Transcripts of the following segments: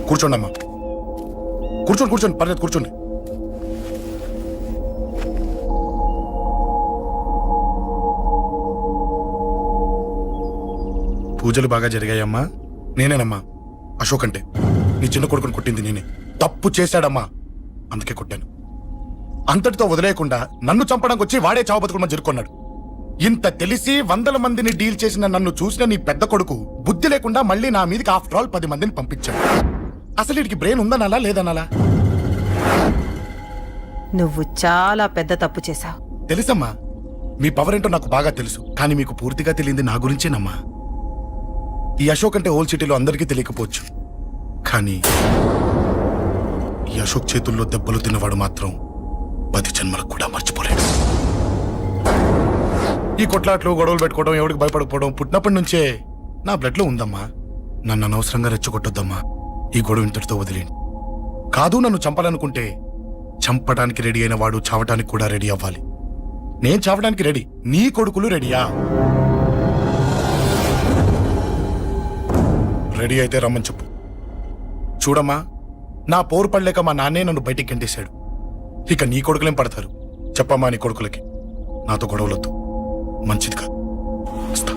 కూర్చోండి అమ్మా, కూర్చోండి పర్లేదు కూర్చోండి. పూజలు బాగా జరిగాయమ్మా? నేనేనమ్మా అశోక్ అంటే. నీ చిన్న కొడుకుని కొట్టింది నేనే. తప్పు చేశాడమ్మా, అందుకే కొట్టాను. అంతటితో వదిలేయకుండా నన్ను చంపడానికి వచ్చి వాడే చావు బతుకుని జరుపుకున్నాడు. ఇంత తెలిసి 100 మందిని డీల్ చేసిన నన్ను చూసిన నీ పెద్ద కొడుకు బుద్ధి లేకుండా మళ్ళీ నా మీదకి ఆఫ్టర్ ఆల్ 10 మందిని పంపించాడు. అసలు వీడికి బ్రెయిన్ ఉందనాలా లేదనాలా? నువ్వు చాలా పెద్ద తప్పు చేశావు. తెలుసమ్మా, మీ పవర్ ఏంటో నాకు బాగా తెలుసు. కానీ మీకు పూర్తిగా తెలియంది నా గురించేనమ్మా. ఈ అశోక్ అంటే ఓల్డ్ సిటీలో అందరికీ తెలియకపోవచ్చు, కానీ ఈ అశోక్ చేతుల్లో దెబ్బలు తిన్నవాడు మాత్రం 10 జన్మలకు కూడా మర్చిపోలేడు. ఈ కొట్లాట్లు గొడవలు పెట్టుకోవడం, ఎవరికి భయపడకపోవడం పుట్టినప్పటి నుంచే నా బ్లడ్ లో ఉందమ్మా. నన్ను అనవసరంగా రెచ్చగొట్టొద్దమ్మా. ఈ గొడవ ఇంతటితో వదిలేండి. కాదు, నన్ను చంపాలనుకుంటే చంపడానికి రెడీ అయిన వాడు చావటానికి కూడా రెడీ అవ్వాలి. నేను చావడానికి రెడీ, నీ కొడుకులు రెడీయా? రెడీ అయితే రమ్మని చెప్పు. చూడమ్మా, నా పోరు పడలేక మా నాన్నే నన్ను బయటికి గంటేశాడు. ఇక నీ కొడుకులేం పడతారు? చెప్పమ్మా నీ కొడుకులకి నాతో గొడవలొద్దు, మంచిది కాదు. వస్తా.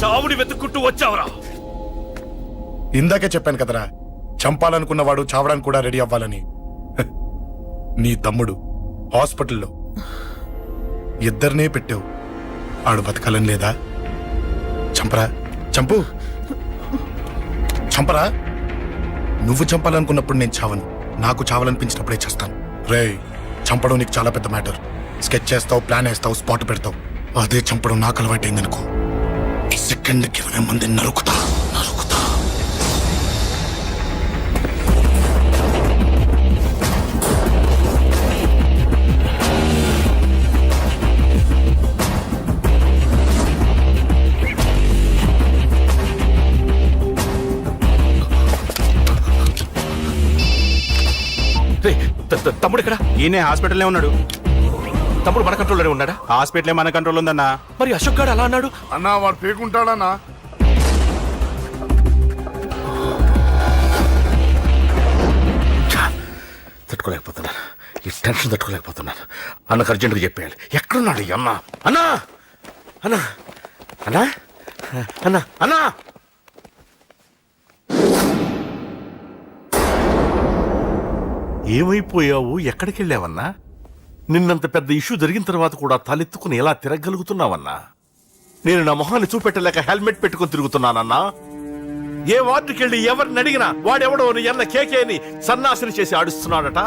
చావుని వెతుక్కుంటూ వచ్చావురా? ఇందాకే చెప్పాను కదరా, చంపాలనుకున్నవాడు చావడానికి కూడా రెడీ అవ్వాలని. నీ తమ్ముడు హాస్పిటల్లో ఇద్దరినే పెట్టావు, ఆడు బతకాలని లేదా? చంపరా, చంపు, చంపరా. నువ్వు చంపాలనుకున్నప్పుడు నేను చావను, నాకు చావాలనిపించినప్పుడే చేస్తాను. రే, చంపడం నీకు చాలా పెద్ద మ్యాటర్. స్కెచ్ చేస్తావు, ప్లాన్ వేస్తావు, స్పాట్ పెడతావు. అదే చంపడం నాకు అలవాటైందనుకో, సెకండ్కి 20 మందిని నరుకుతా. తమ్ముడు ఇక్కడ? ఈయనే హాస్పిటల్లో ఉన్నాడు. తమ్ముడు మన కంట్రోల్లోనే ఉన్నాడా? హాస్పిటలే మన కంట్రోల్ ఉందన్నా. మరి అశోక్ గారు అలా అన్నాడు? అన్నా వాడు పేకుంటాడన్నా. తట్టుకోలేకపోతున్నాను, ఈ టెన్షన్ తట్టుకోలేకపోతున్నాను. అన్నకు అర్జెంట్గా చెప్పేయాలి. ఎక్కడున్నాడు ఈ అన్న? అన్నా అన్నా అన్నా అన్నా అన్నా ఏమైపోయావు? ఎక్కడికి వెళ్ళావన్నా? నిన్నంత పెద్ద ఇష్యూ జరిగిన తర్వాత కూడా తలెత్తుకుని ఎలా తిరగలుగుతున్నావన్నా? నేను నా మొహాన్ని చూపెట్టలేక హెల్మెట్ పెట్టుకుని తిరుగుతున్నానన్నా. ఏ వార్డుకి వెళ్ళి ఎవరిని అడిగినా వాడెవడో నీ అన్న కేకేని సన్నాసిని చేసి ఆడిస్తున్నాడట.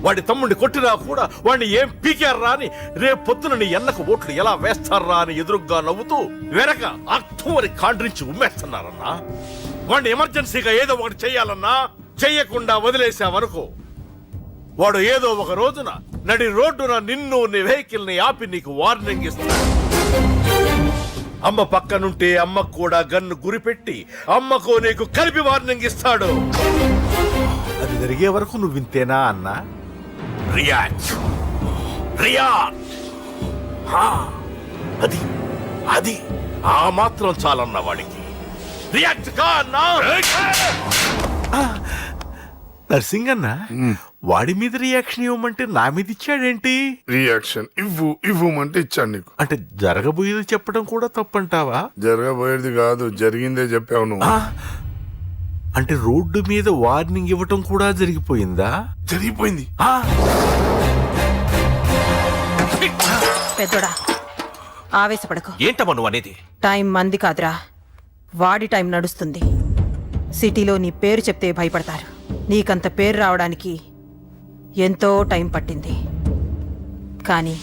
వాడి తమ్ముడిని కొట్టినా కూడా వాడిని ఏం పీకారా అని రేపు పొద్దున నీ అన్నకు ఓట్లు ఎలా వేస్తారా అని ఎదురుగ్గా నవ్వుతూ వెనక అర్థమని కాండ్రించి ఉమ్మేస్తున్నారన్నా. వాడిని ఎమర్జెన్సీగా ఏదో ఒకటి చెయ్యాలన్నా. చెయ్యకుండా వదిలేసావనుకో, వాడు ఏదో ఒక రోజున నడి రోడ్డున నిన్ను నీ వెహికల్ ని ఆపి నీకు వార్నింగ్ ఇస్తాడు. అమ్మ పక్కనుంటే అమ్మకు కూడా గన్ను గురిపెట్టి అమ్మకు నీకు కలిపి వార్నింగ్ ఇస్తాడు. అది జరిగే వరకు నువ్వు వింతేనా అన్నా? React react. అది అది ఆ మాత్రం చాలన్న వాడికి. రియాక్ట్ కా అన్నా. నర్సింగ్ అన్న, వాడి మీద రియాక్షన్ ఇవ్వమంటే నా మీద ఇచ్చాడేంటి? రియాక్షన్ ఇవ్వమంటే ఇచ్చాను నీకు. అంటే జరగబోయేది చెప్పడం కూడా తప్పంటావా? జరగబోయేది కాదు, జరిగిందే చెప్పావు నువ్వు. అంటే రోడ్డు మీద వార్నింగ్ ఇవ్వటం కూడా జరిగిపోయిందా? జరిగిపోయింది. పెద్దోడా, ఆవేశపడకు. ఏంటమ్మా నువ్వు అనేది? టైం మంది కాదురా, వాడి టైం నడుస్తుంది. సిటీలో నీ పేరు చెప్తే భయపడతారు. నీకంత పేరు రావడానికి ఎంతో టైం పట్టింది. కానీ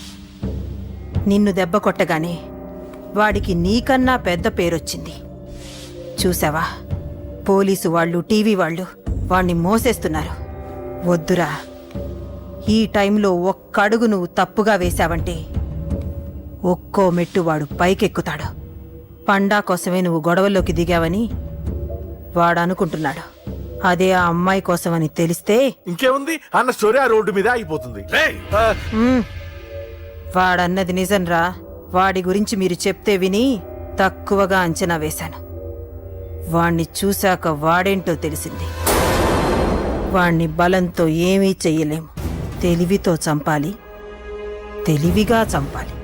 నిన్ను దెబ్బ కొట్టగానే వాడికి నీకన్నా పెద్ద పేరొచ్చింది. చూసావా, పోలీసు వాళ్ళు, టీవీ వాళ్ళు వాణ్ణి మోసేస్తున్నారు. వద్దురా, ఈ టైంలో ఒక్క అడుగు నువ్వు తప్పుగా వేశావంటే ఒక్కో మెట్టు వాడు పైకెక్కుతాడు. పండా కోసమే నువ్వు గొడవల్లోకి దిగావని వాడు అనుకుంటున్నాడు. అదే ఆ అమ్మాయి కోసమని తెలిస్తే ఇంకేముంది అన్న స్టోరీ ఆ రోడ్డు మీద ఆగిపోతుంది. వాడన్నది నిజంరా. వాడి గురించి మీరు చెప్తే విని తక్కువగా అంచనా వేశాను. వాణ్ణి చూశాక వాడేంటో తెలిసింది. వాణ్ణి బలంతో ఏమీ చెయ్యలేము. తెలివితో చంపాలి, తెలివిగా చంపాలి.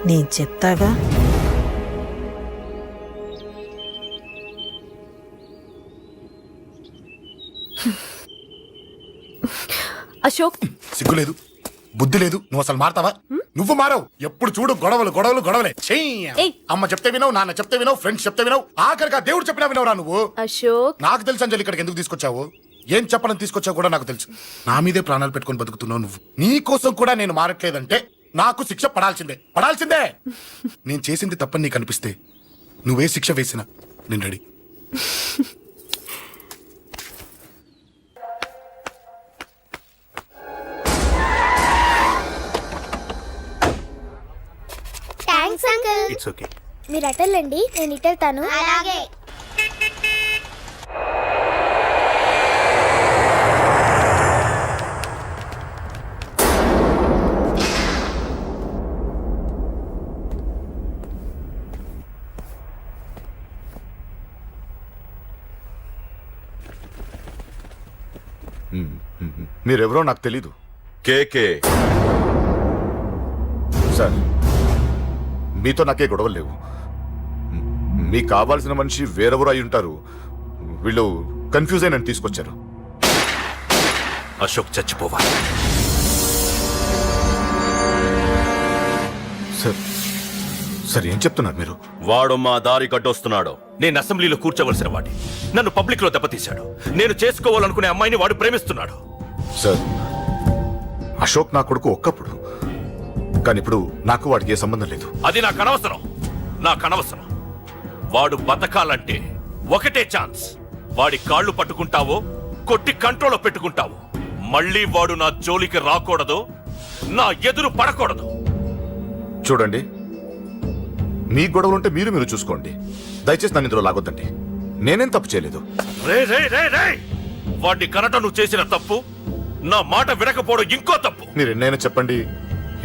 నేను చెప్తాగా. అశోక్, సిగ్గులేదు, బుద్ధి లేదు. నువ్వు అసలు మారతావా? నువ్వు మారవు. ఎప్పుడు చూడు గొడవలు గొడవలు గొడవలే. చెయ్యి. ఏయ్. అమ్మ చెప్తే వినవు, నాన్న చెప్తే వినవు, ఫ్రెండ్స్ చెప్తే వినవు, ఆఖరిగా దేవుడు చెప్పినా వినవురా నువ్వు. అశోక్, నాకు తెలుసు అంజలి ఇక్కడికి ఎందుకు తీసుకొచ్చావు, ఏం చెప్పడం తీసుకొచ్చావు కూడా నాకు తెలుసు. నా మీదే ప్రాణాలు పెట్టుకొని బతుకుతున్నావు నువ్వు. నీ కోసం కూడా నేను మారట్లేదంటే నాకు శిక్ష పడాల్సిందే, పడాల్సిందే. నేను చేసింది తప్పని నీకు అనిపిస్తే నువ్వే శిక్ష వేసినా నేను ready. Thanks uncle. It's okay. మీరు అటెళ్ళండి, నేను ఇటెళ్తాను. అలాగే. మీరెవరో నాకు తెలీదు. కేకే సార్, మీతో నాకే గొడవలు లేవు. మీకు కావాల్సిన మనిషి వేరెవరో అయి ఉంటారు. వీళ్ళు కన్ఫ్యూజ్ అయి నన్ను తీసుకొచ్చారు. అశోక్ చచ్చిపోవాలి. సార్, సార్ ఏం చెప్తున్నారు మీరు? వాడు మా దారి కట్టొస్తున్నాడు. నేను అసెంబ్లీలో కూర్చోవలసిన వాడి నన్ను పబ్లిక్ లో దెబ్బతీశాడు. నేను చేసుకోవాలనుకునే అమ్మాయిని వాడు ప్రేమిస్తున్నాడు. సార్, అశోక్ నా కొడుకు ఒక్కప్పుడు, కానీ ఇప్పుడు నాకు వాడికి ఏ సంబంధం లేదు. అది నాకు అనవసరం, నాకు అనవసరం. వాడు బతకాలంటే ఒకటే ఛాన్స్. వాడి కాళ్ళు పట్టుకుంటావో కొట్టి కంట్రోల్లో పెట్టుకుంటావో. మళ్ళీ వాడు నా జోలికి రాకూడదు, నా ఎదురు పడకూడదు. చూడండి, మీ గొడవలుంటే మీరు చూసుకోండి. దయచేసి నన్ను ఇందులో లాగొద్దండి. నేనేం తప్పు చేయలేదు. రే రే రే రే వాడిని కనట నువ్వు చేసిన తప్పు, నా మాట వినకపోవడం ఇంకో తప్పు. మీరు ఎన్నైనా చెప్పండి,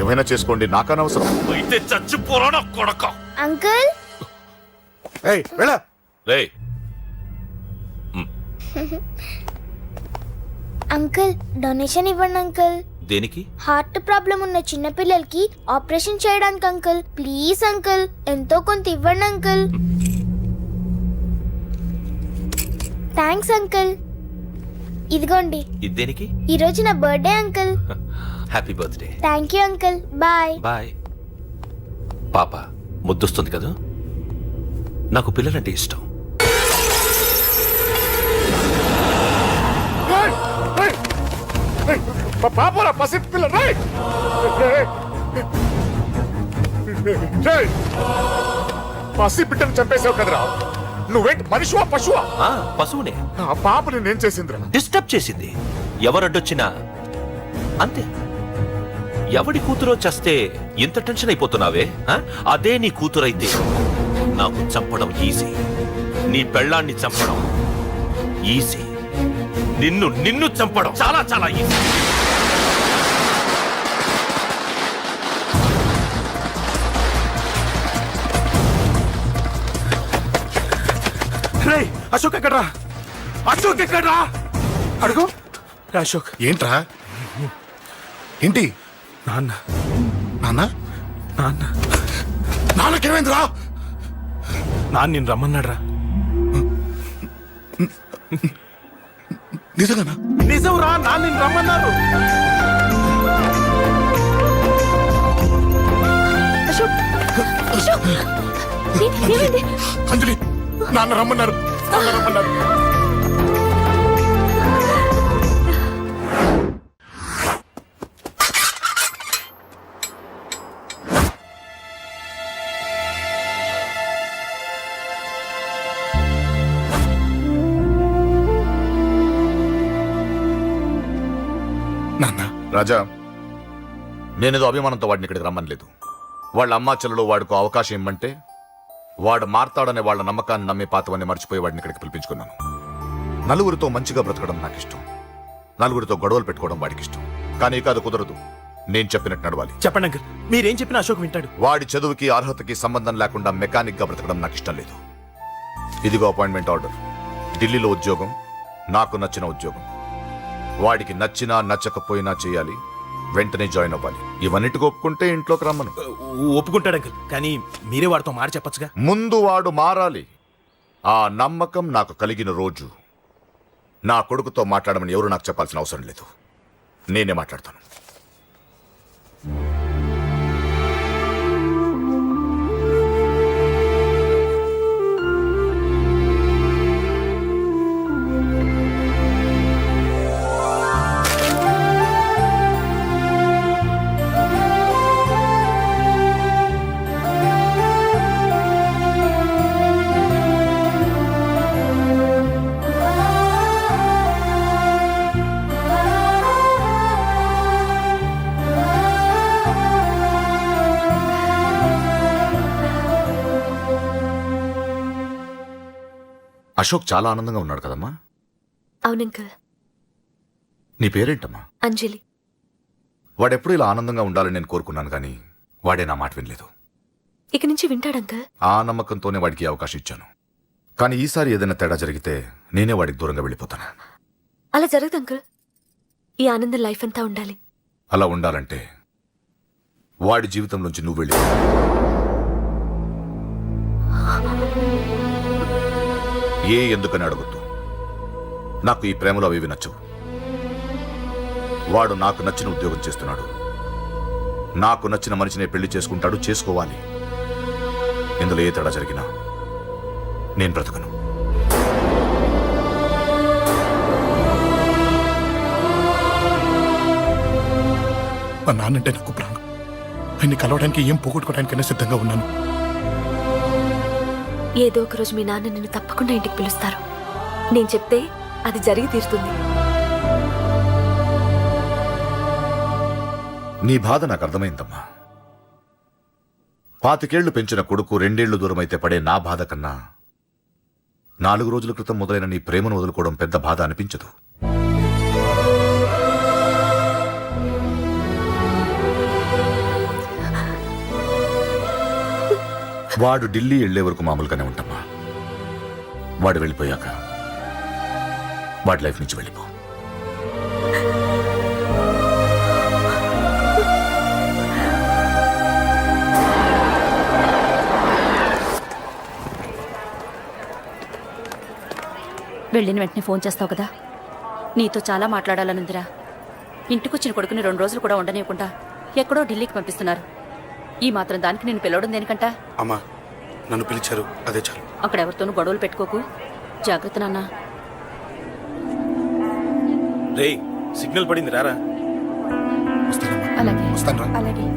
ఏమైనా చేసుకోండి, నాకనవసరం. అయితే చచ్చిపోరా నా కొడక. అంకుల్, ఏయ్ వెళ్ళ. రే అంకుల్ డొనేషన్ ఇవ్వండి అంకుల్. దేనికి? హార్ట్ ప్రాబ్లం ఉన్న చిన్న పిల్లలకి ఆపరేషన్ చేయడానికి అంకుల్. ప్లీజ్ అంకుల్, ఎంతో కొంత ఇవ్వండి అంకుల్. Thanks uncle. ఇదిగోండి, ఇది దేనికి? ఈ రోజు నా birthday uncle. Happy birthday. Thank you uncle. Bye. Bye. పాప ముద్దొస్తుంది కదా, నాకు పిల్లలంటే ఇష్టం. పాపరా పసి పిల్ల, పసి బిడ్డను చంపేసావు కదరా. నువ్వేంటి మనిషివా పశువా? పశువునే. ఆ పాపని నేను చేసిందిరా. డిస్టర్బ్ చేసింది. ఎవరడ్డొచ్చినా అంతే. ఎవడి కూతురో చస్తే ఇంత టెన్షన్ అయిపోతున్నావే? అదే నీ కూతురైతే నాకు చంపడం ఈజీ, నీ పెళ్ళాన్ని చంపడం ఈజీ, నిన్ను చంపడం చాలా చాలా ఈజీ. అశోక్ ఎక్కడ్రా? అశోక్ ఎక్కడ్రా? అడుగు. అశోక్ ఏంట్రా? ఏంటి? నాన్న, నాన్న నాన్న, నాన్నకేమైందిరా? నాన్న నిన్ను రమ్మన్నాడ్రా. నిజంగానా? నిజం రా, నాన్న నిన్ను రమ్మన్నారు. అశోక్, అశోక్, ఏమైంది? అంజలి, నాన్న రమ్మన్నారు, నాన్న రమ్మన్నారు. నాన్న, రాజా, నేనేదో అభిమానంతో వాడిని ఇక్కడికి రమ్మనలేదు. వాళ్ళ అమ్మా చెల్లెలు వాడికి అవకాశం ఇమ్మంటే వాడు మారతాడనే వాళ్ళ నమ్మకాన్ని నమ్మి పాతవన్నీ మర్చిపోయి వాడిని ఇక్కడికి పిలిపించుకున్నాను. నలుగురితో మంచిగా బ్రతకడం నాకు ఇష్టం, నలుగురితో గొడవలు పెట్టుకోవడం వాడికి ఇష్టం. కానీ ఇక అది కుదరదు. నేను చెప్పినట్టు నడవాలి. చెప్పండి అంకుల్, మీరేం చెప్పినా అశోక్ వింటాడు. వాడి చదువుకి అర్హతకి సంబంధం లేకుండా మెకానిక్ గా బ్రతకడం నాకు ఇష్టం లేదు. ఇదిగో అపాయింట్మెంట్ ఆర్డర్. ఢిల్లీలో ఉద్యోగం, నాకు నచ్చిన ఉద్యోగం. వాడికి నచ్చినా నచ్చకపోయినా చేయాలి, వెంటనే జాయిన్ అవ్వాలి. ఇవన్నిటికి ఒప్పుకుంటే ఇంట్లోకి రమ్మను. ఒప్పుకుంటాడు అంకుల్, కానీ మీరే వాడితో మాట చెప్పచ్చుగా. ముందు వాడు మారాలి. ఆ నమ్మకం నాకు కలిగిన రోజు నా కొడుకుతో మాట్లాడమని ఎవరు నాకు చెప్పాల్సిన అవసరం లేదు. నేనే మాట్లాడతాను. అశోక్ చాలా ఆనందంగా ఉన్నాడు కదమ్మా. అవును అంకుల్. నీ పేరేంటమ్మా? అంజలి. వాడెప్పుడు ఇలా ఆనందంగా ఉండాలని నేను కోరుకున్నాను, కానీ వాడే నా మాట వినలేదు. ఇక నుంచి వింటాడు అంకుల్. ఆ నమ్మకంతోనే వాడికి ఈ అవకాశం ఇచ్చాను. కానీ ఈసారి ఏదైనా తేడా జరిగితే నేనే వాడికి దూరంగా వెళ్ళిపోతాను. అలా జరగదు అంకుల్. ఈ ఆనందం లైఫ్ అంతా ఉండాలి. అలా ఉండాలంటే వాడి జీవితం నుంచి నువ్వు వెళ్ళి ఎందుకని అడగొద్దు. నాకు ఈ ప్రేమలో అవి నచ్చవు. వాడు నాకు నచ్చిన ఉద్యోగం చేస్తున్నాడు, నాకు నచ్చిన మనిషినే పెళ్లి చేసుకుంటాడు, చేసుకోవాలి. ఇందులో ఏ తేడా జరిగినా నేను బ్రతకను. మా నాన్నంటే నాకు ప్రాణం. ఆయన్ని కలవడానికి ఏం పోగొట్టుకోవడానికైనా సిద్ధంగా ఉన్నాను. ఏదో ఒక రోజు మీ నాన్న నిన్ను తప్పకుండా ఇంటికి పిలుస్తారు. నేను చెప్తే అది జరిగి తీరుతుంది. నీ బాధ నాకు అర్థమైందమ్మా. 25 ఏళ్లు పెంచిన కొడుకు 2 ఏళ్లు దూరమైతే పడే నా బాధ కన్నా 4 రోజుల క్రితం మొదలైన నీ ప్రేమను వదులుకోవడం పెద్ద బాధ అనిపించదు. వాడు ఢిల్లీ వెళ్లే వరకు మామూలుగానే ఉంటామా. వాడు వెళ్ళిపోయాక వాడి లైఫ్ నుంచి వెళ్ళిపో. వెళ్ళిన వెంటనే ఫోన్ చేస్తావు కదా. నీతో చాలా మాట్లాడాలనుందిరా. ఇంటికొచ్చిన కొడుకుని 2 రోజులు కూడా ఉండనివ్వకుండా ఎక్కడో ఢిల్లీకి పంపిస్తున్నారు. ఈ మాత్రం దానికి నేను పిలవడం దేనికంట? అమ్మా, నన్ను పిలిచారు, అదే చాలు. అక్కడ ఎవరితోనూ గొడవలు పెట్టుకోకు. జాగ్రత్త నాన్న. రే, సిగ్నల్ పడింది, రారా. వస్తానమ్మా. అలాగే వస్తాను రా. అలాగే.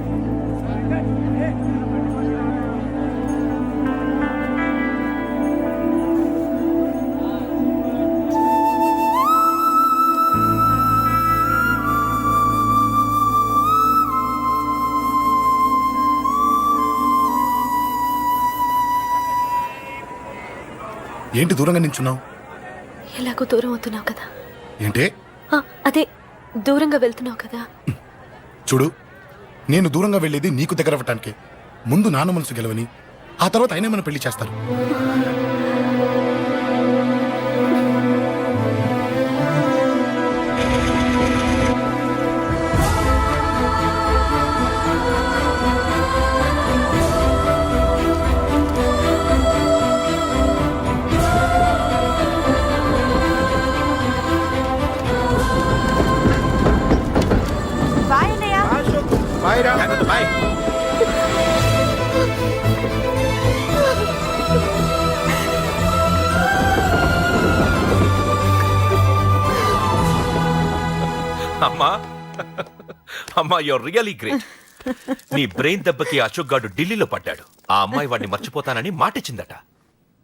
ఏంటి దూరంగా నించున్నావు? ఎలాగో దూరం అవుతున్నావు కదా. ఏంటి? అదే దూరంగా వెళ్తున్నావు కదా. చూడు, నేను దూరంగా వెళ్ళేది నీకు దగ్గర అవ్వటానికి. ముందు నాన్న మనసు గెలవని, ఆ తర్వాత ఆయనే మన పెళ్లి చేస్తారు. బాయ్. అమ్మా అమ్మా, యూర్ రియలీ గ్రేట్. నీ బ్రెయిన్ దెబ్బకి అశోక్ గాడు ఢిల్లీలో పడ్డాడు. ఆ అమ్మాయి వాడిని మర్చిపోతానని మాటిచ్చిందట.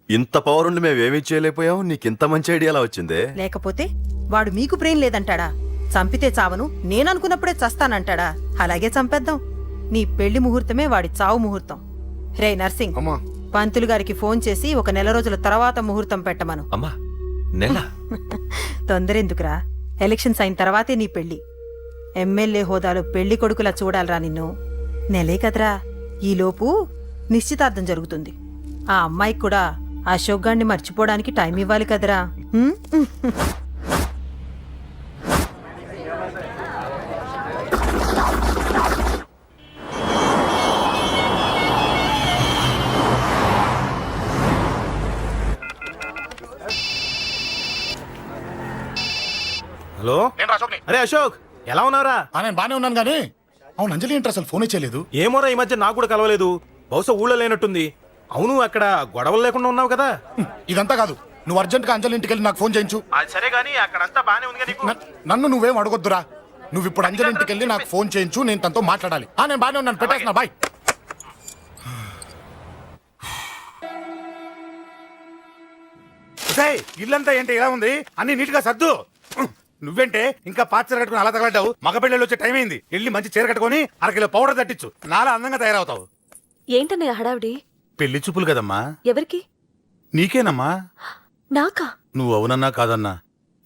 ఇంత పవర్ ఉండి మేమేమీ చేయలేకపోయావు. నీకింత మంచి ఐడియా ఎలా వచ్చిందే? లేకపోతే వాడు మీకు బ్రెయిన్ లేదంటాడా? చంపితే చావను, నేననుకున్నప్పుడే చస్తానంటాడా? అలాగే చంపేద్దాం. నీ పెళ్లి ముహూర్తమే వాడి చావు ముహూర్తం. రే నర్సింగ్, అమ్మా పంతులు గారికి ఫోన్ చేసి 1 నెల రోజుల తర్వాత ముహూర్తం పెట్టమను. అమ్మా, నెల తొందర ఎందుకురా? ఎలక్షన్స్ అయిన తర్వాతే నీ పెళ్లి. ఎమ్మెల్యే హోదాలో పెళ్లి కొడుకులా చూడాలరా నిన్ను. నెలే కదరా, ఈలోపు నిశ్చితార్థం జరుగుతుంది. ఆ అమ్మాయికి కూడా అశోక్ గాన్ని మర్చిపోవడానికి టైం ఇవ్వాలి కదరా. హ్మ్? హలో నేను అశోక్ని. అరే అశోక్, ఎలా ఉన్నారా? నేను బానే ఉన్నాను కానీ అవును అంజలి ఏంటి అసలు ఫోనే చేయలేదు? ఏమోరా, ఈ మధ్య నాకు కూడా కలవలేదు. బహుశా ఊళ్ళో లేనట్టుంది. అవును, అక్కడ గొడవలు లేకుండా ఉన్నావు కదా? ఇదంతా కాదు, నువ్వు అర్జెంట్ గా అంజలి ఇంటికి వెళ్ళి నాకు ఫోన్ చేయించు. అది సరే గానీ అక్కడంతా బానే ఉంది నీకు. నన్ను నువ్వేం అడగొద్దురా. నువ్వు ఇప్పుడు అంజలి ఇంటికి వెళ్ళి నాకు ఫోన్ చేయించు, నేను తనతో మాట్లాడాలి. నేను బానే ఉన్నాను, పెట్టేస్తున్నా, బాయ్. ఇల్లంతా ఏంటి ఇలా ఉంది? అన్ని నీట్ గా సర్దు. నువ్వేంటే ఇంకా పాత చీర కట్టుకుని అలా తగలడ్డావు? మగ పిల్లలు వచ్చే టైం అయింది. వెళ్ళి మంచి చీర కట్టుకుని అరకిలో పౌడర్ తట్టించు. నాలా అందంగా తయారవుతావు. ఏంటన్నయ్య హడావిడి? పెళ్లి చూపులు కదమ్మా. ఎవరికి? నీకేనమ్మా. నాకా? నువ్వు అవునన్నా కాదన్నా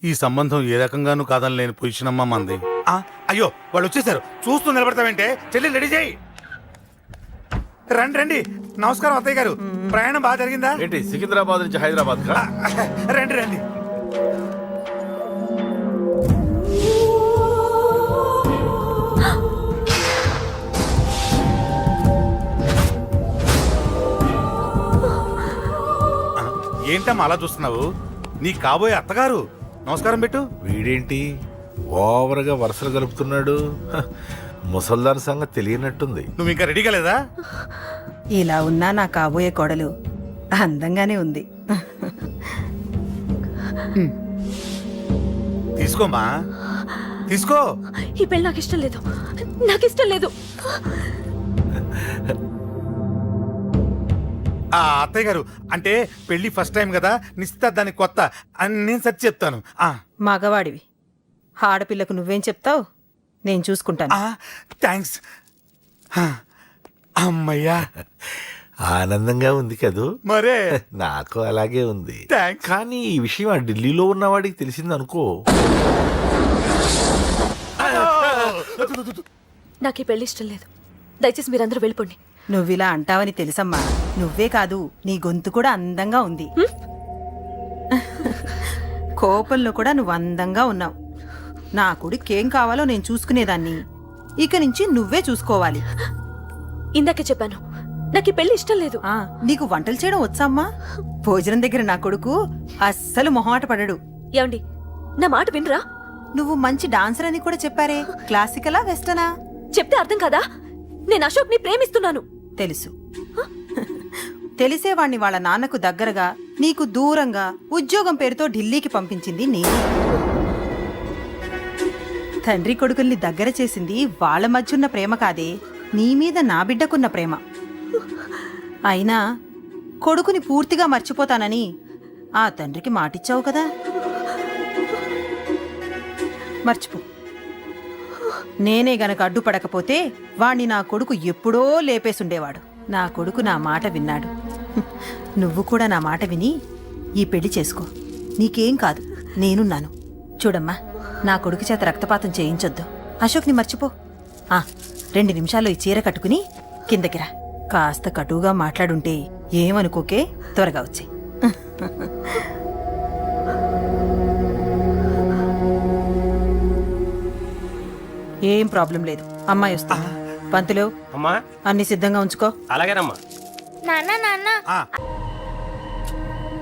ఈ సంబంధం ఏ రకంగానూ కాదని లేని పొజిషన్ అమ్మా మంది. అయ్యో వాళ్ళు వచ్చేసారు, చూస్తూ నిలబడతావేంటే? చెల్లి రెడీ చేయి. రండి రండి. నమస్కారం అత్తయ్య గారు, ప్రయాణం బాగా జరిగిందా? ఏంటి సికింద్రాబాద్ నుంచి హైదరాబాద్ కా? రండి రండి. ఏంటమ్మా అలా చూస్తున్నావు? నీ కాబోయే అత్తగారు. నమస్కారం పెట్టు. వీడేంటి ఓవర్గా వరుసలు కలుపుతున్నాడు? హ, ముసల్దాన్ సంగతి తెలియనట్టుంది. నువ్వు ఇంకా రెడీ కాలేదా? ఇలా ఉన్నా నా కాబోయే కోడలు అందంగానే ఉంది. తీసుకోమ్మా, తీసుకో. ఈ పెళ్లి నాకు ఇష్టం లేదు, నాకు ఇష్టం లేదు. అత్తయ్య గారు, అంటే పెళ్లి ఫస్ట్ టైం కదా, నిశ్చితార్థానికి కొత్త అని నేను సరి చెప్తాను. మగవాడివి, ఆడపిల్లకు నువ్వేం చెప్తావు? నేను చూసుకుంటాను. థ్యాంక్స్. అమ్మయ్యా, ఆనందంగా ఉంది కదూ? మరే నాకు అలాగే ఉంది. థ్యాంక్స్. కానీ ఈ విషయం ఆ ఢిల్లీలో ఉన్నవాడికి తెలిసింది అనుకో. నాకు ఈ పెళ్లి ఇష్టం లేదు. దయచేసి మీరందరూ వెళ్ళిపోండి. నువ్విలా అంటావని తెలుసమ్మా. నువ్వే కాదు, నీ గొంతు కూడా అందంగా ఉంది. కోపంలో కూడా నువ్వు అందంగా ఉన్నావు. నా కొడుకేం కావాలో నేను చూసుకునేదాన్ని. ఇక నుంచి నువ్వే చూసుకోవాలి. ఇందాకే చెప్పాను, నాకు ఈ పెళ్లి ఇష్టం లేదు. నీకు వంటలు చేయడం వచ్చామ్మా? భోజనం దగ్గర నా కొడుకు అస్సలు మొహమాట పడడు. ఏమండి, నా మాట వినరా? నువ్వు మంచి డాన్సర్ అని కూడా చెప్పారే. క్లాసికలా వెస్టర్నా? చెప్తే అర్థం కాదా? నేను అశోక్ ని ప్రేమిస్తున్నాను. తెలుసు. తెలిసేవాణ్ణి వాళ్ళ నాన్నకు దగ్గరగా, నీకు దూరంగా ఉద్యోగం పేరుతో ఢిల్లీకి పంపించింది నేనే. తండ్రి కొడుకుల్ని దగ్గర చేసింది వాళ్ళ మధ్యున్న ప్రేమ కాదే, నీ మీద నా బిడ్డకున్న ప్రేమ. అయినా కొడుకుని పూర్తిగా మర్చిపోతానని ఆ తండ్రికి మాటిచ్చావు కదా. మర్చిపో. నేనే గనక అడ్డుపడకపోతే వాణ్ణి నా కొడుకు ఎప్పుడో లేపేసుండేవాడు. నా కొడుకు నా మాట విన్నాడు. నువ్వు కూడా నా మాట విని ఈ పెళ్లి చేసుకో. నీకేం కాదు, నేనున్నాను. చూడమ్మా, నా కొడుకు చేత రక్తపాతం చేయించొద్దు. అశోక్ని మర్చిపో. 2 నిమిషాల్లో ఈ చీర కట్టుకుని కిందకిరా. కాస్త కటువుగా మాట్లాడుంటే ఏమనుకోకే, త్వరగా వచ్చే. ఏం ప్రాబ్లం లేదు, అమ్మాయి వస్తా. పంతులు, అమ్మా అన్ని సిద్ధంగా ఉంచుకో. అలాగేనమ్మా. నాన్న నాన్న